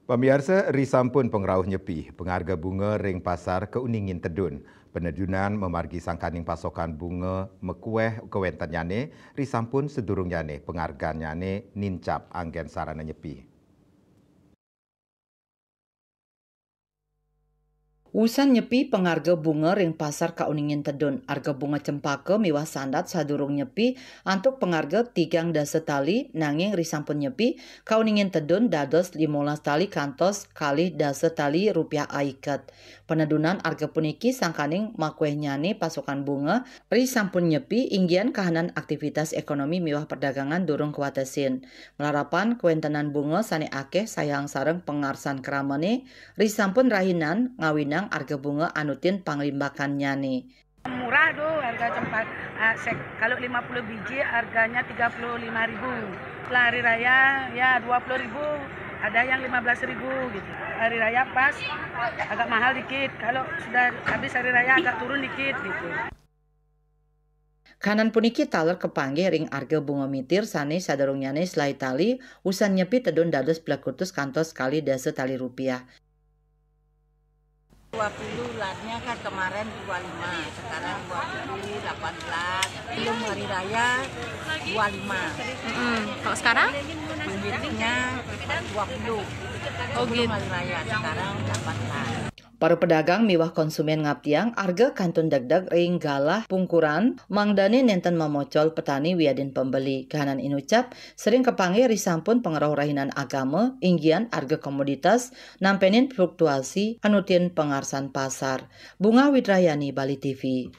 Pemirsa risampun pengrauh nyepi, pengharga bunga ring pasar keuningin tedun. Penedunan memargi sangkaning pasokan bunga mekueh kewentan nyane, risampun sedurung nyane penghargaan nyane nincap anggen sarana nyepi. Usan nyepi pengharga bunga ring pasar kauningin tedun. Harga bunga cempaka miwah sandat sadurung nyepi antuk pengharga 3 dasa tali nanging risampun nyepi kauningin tedun dados 15 tali kantos kalih dasa tali rupiah aiket. Penedunan harga puniki sangkaning makueh nyane pasokan bunga risampun nyepi inggian kahanan aktivitas ekonomi miwah perdagangan durung kuatesin. Melarapan kuentenan bunga sane akeh sayang sareng pengarsan keramane risampun rahinan ngawinang harga bunga anutin panglimbakan nyane. Murah tuh harga cempak. Kalau 50 biji harganya 35.000. Hari raya ya 20.000, ada yang 15.000 gitu. Hari raya pas agak mahal dikit. Kalau sudah habis hari raya agak turun dikit gitu. Kanan puniki taler kepanggih ring harga bunga mitir sane sadarung nyane selai tali usan nyepi tedun dados blakutus kantos kali dasa tali rupiah. 20 latnya kan kemarin 25, sekarang 20, 18, belum hari raya 25. Kalau sekarang? Bibitnya 20. Oh gitu. Hari raya sekarang 18. Para pedagang miwah konsumen ngaptiang harga kantun dagdag ring galah pungkuran mangdane nenten memocol petani wiadin pembeli. Kahanan inucap sering kepanggih risampun pengeroh rahinan agama inggian harga komoditas nampenin fluktuasi anutin pengarsan pasar. Bunga Widrayani, Bali TV.